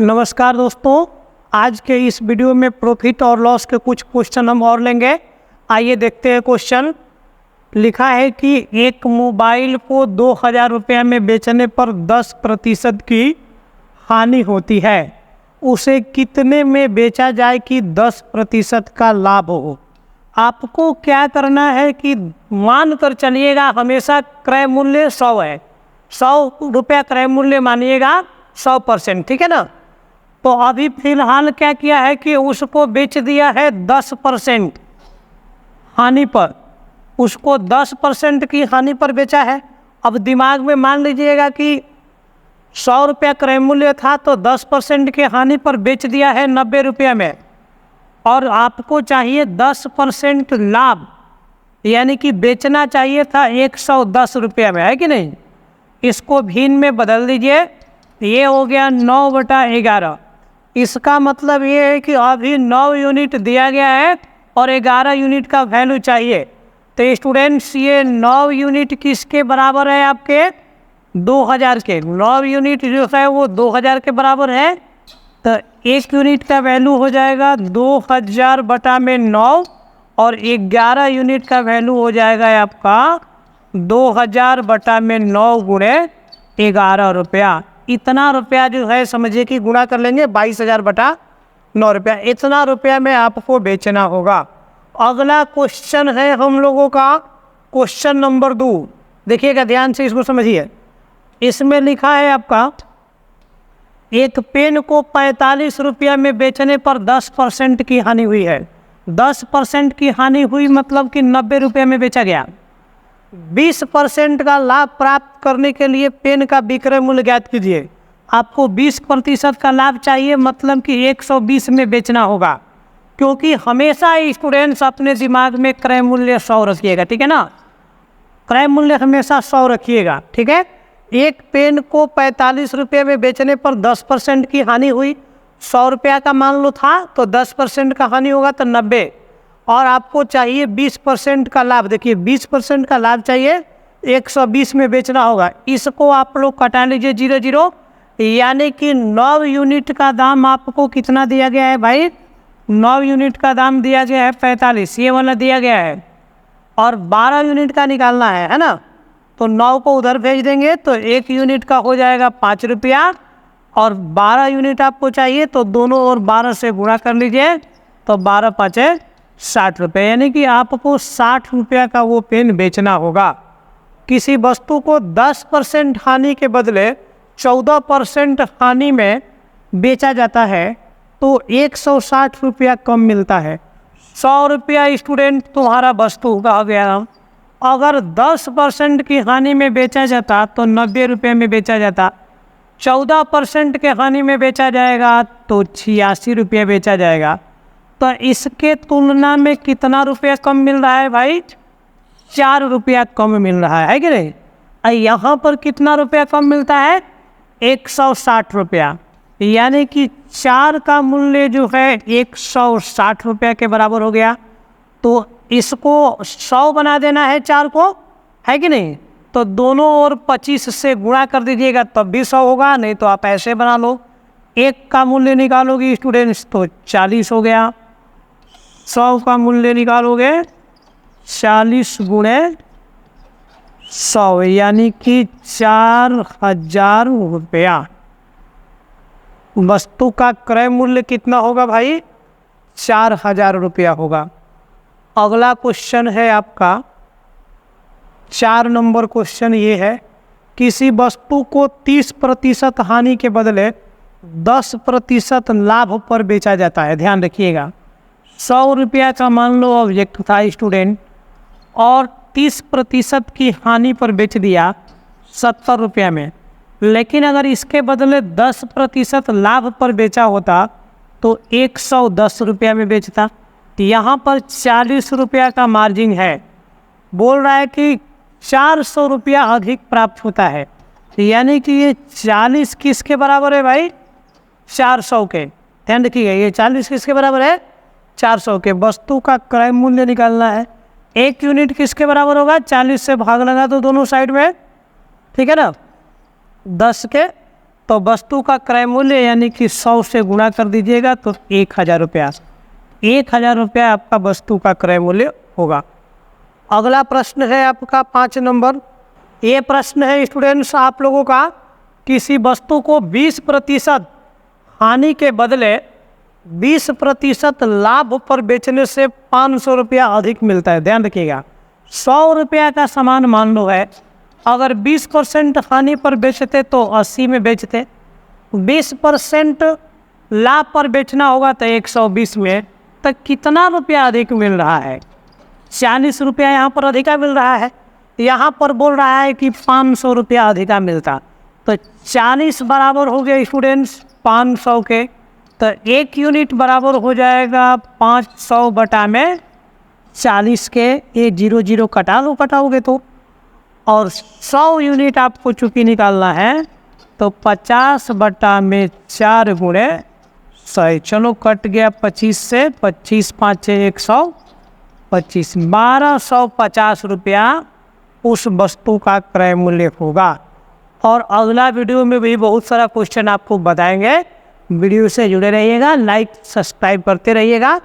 नमस्कार दोस्तों, आज के इस वीडियो में प्रॉफिट और लॉस के कुछ क्वेश्चन हम और लेंगे। आइए देखते हैं क्वेश्चन। लिखा है कि एक मोबाइल को 2000 रुपये में बेचने पर 10% की हानि होती है, उसे कितने में बेचा जाए कि 10% का लाभ हो। आपको क्या करना है कि मान कर चलिएगा, हमेशा क्रय मूल्य 100 है, 100 रुपया क्रय मूल्य मानिएगा 100%, ठीक है ना। तो अभी फिलहाल क्या किया है कि उसको बेच दिया है 10% हानि पर, उसको 10% की हानि पर बेचा है। अब दिमाग में मान लीजिएगा कि 100 रुपया क्रय मूल्य था तो 10% की हानि पर बेच दिया है 90 रुपये में, और आपको चाहिए 10% लाभ, यानी कि बेचना चाहिए था 110 रुपये में, है कि नहीं। इसको भिन्न में बदल दीजिए, ये हो गया 9/11। इसका मतलब ये है कि अभी 9 यूनिट दिया गया है और 11 यूनिट का वैल्यू चाहिए। तो स्टूडेंट्स, ये 9 यूनिट किसके बराबर है? आपके 2000 के। 9 यूनिट जो है वो 2000 के बराबर है। तो 1 यूनिट का वैल्यू हो जाएगा 2000/9 और 11 यूनिट का वैल्यू हो जाएगा आपका 2000/9 गुणे 11 रुपया। इतना रुपया जो है समझिए कि गुणा कर लेंगे 22,000/9 रुपया। इतना रुपया में आपको बेचना होगा। अगला क्वेश्चन है हम लोगों का क्वेश्चन नंबर 2। देखिएगा ध्यान से, इसको समझिए। इसमें लिखा है आपका एक पेन को 45 रुपया में बेचने पर 10% की हानि हुई है। 10% की हानि हुई मतलब कि 90 रुपये में बेचा गया। 20% का लाभ प्राप्त करने के लिए पेन का विक्रय मूल्य ज्ञात कीजिए। आपको 20% का लाभ चाहिए, मतलब कि 120 में बेचना होगा, क्योंकि हमेशा स्टूडेंट्स अपने दिमाग में क्रय मूल्य 100 रखिएगा, ठीक है ना। क्रय मूल्य हमेशा 100 रखिएगा, ठीक है। एक पेन को 45 रुपये में बेचने पर 10% की हानि हुई। 100 रुपया का मान लो था तो 10% का हानि होगा तो 90, और आपको चाहिए 20% का लाभ। देखिए 20% का लाभ चाहिए, 120 में बेचना होगा। इसको आप लोग कटा लीजिए 0-0, यानी कि 9 यूनिट का दाम आपको कितना दिया गया है भाई? 9 यूनिट का दाम दिया गया है 45, ये वाला दिया गया है, और 12 यूनिट का निकालना है ना। तो 9 को उधर भेज देंगे तो 1 यूनिट का हो जाएगा 5 रुपया, और 12 यूनिट आपको चाहिए तो दोनों ओर 12 से गुणा कर लीजिए, तो 12×5 = 60 रुपये, यानी कि आपको 60 रुपया का वो पेन बेचना होगा। किसी वस्तु को 10% हानि के बदले 14% हानि में बेचा जाता है तो 160 रुपया कम मिलता है। 100 रुपया स्टूडेंट तुम्हारा वस्तु का हो गया। अगर 10% की हानि में बेचा जाता तो 90 रुपये में बेचा जाता। 14% के हानि में बेचा जाएगा तो 86 रुपये बेचा जाएगा। तो इसके तुलना में कितना रुपया कम मिल रहा है भाई? 4 रुपया कम मिल रहा है कि नहीं। यहाँ पर कितना रुपया कम मिलता है? 160 रुपया, यानी कि 4 का मूल्य जो है 160 रुपया के बराबर हो गया। तो इसको 100 बना देना है 4 को, है कि नहीं। तो दोनों ओर 25 से गुणा कर दीजिएगा तब भी 100 होगा, नहीं तो आप ऐसे बना लो। 1 का मूल्य निकालोगे स्टूडेंट्स तो 40 हो गया। 100 का मूल्य निकालोगे 40 गुणे 100, यानी कि 4000 रुपया। वस्तु का क्रय मूल्य कितना होगा भाई? 4000 रुपया होगा। अगला क्वेश्चन है आपका 4 नंबर क्वेश्चन। ये है किसी वस्तु को 30% हानि के बदले 10% लाभ पर बेचा जाता है। ध्यान रखिएगा, 100 रुपया का मान लो ऑब्जेक्ट था स्टूडेंट, और 30% की हानि पर बेच दिया 70 रुपया में। लेकिन अगर इसके बदले 10% लाभ पर बेचा होता तो 110 रुपया में बेचता। यहाँ पर 40 रुपया का मार्जिन है। बोल रहा है कि 400 रुपया अधिक प्राप्त होता है, यानी कि ये 40 किसके बराबर है भाई? 400 के। ध्यान रखिएगा, ये 40 किसके बराबर है? 400 के। वस्तु का क्रय मूल्य निकालना है। 1 यूनिट किसके बराबर होगा? 40 से भाग लगा दो दोनों साइड में, ठीक है ना, 10 के। तो वस्तु का क्रय मूल्य यानी कि 100 से गुणा कर दीजिएगा तो 1000 रुपया। 1000 रुपया आपका वस्तु का क्रय मूल्य होगा। अगला प्रश्न है आपका 5 नंबर। ये प्रश्न है स्टूडेंट्स आप लोगों का, किसी वस्तु को 20% हानि के बदले 20% लाभ पर बेचने से 500 रुपया अधिक मिलता है। ध्यान रखिएगा, 100 रुपया का सामान मान लो है, अगर 20% हानि पर बेचते तो 80 में बेचते, 20% लाभ पर बेचना होगा तो 120 में, तो कितना रुपया अधिक मिल रहा है? 40 रुपया यहाँ पर अधिका मिल रहा है, यहाँ पर बोल रहा है कि 500 रुपया अधिका मिलता। तो 40 बराबर हो गया स्टूडेंट्स 500 के, तो 1 यूनिट बराबर हो जाएगा 500 बटा में 40 के, ये 0 0 कटाओगे तो, और 100 यूनिट आपको चूँकि निकालना है तो 50 बटा में 4 गुणे 100। चलो कट गया 25 से, 25 5 6 125, 1250 रुपया उस वस्तु का क्रय मूल्य होगा। और अगला वीडियो में भी बहुत सारा क्वेश्चन आपको बताएंगे। वीडियो से जुड़े रहिएगा, लाइक सब्सक्राइब करते रहिएगा।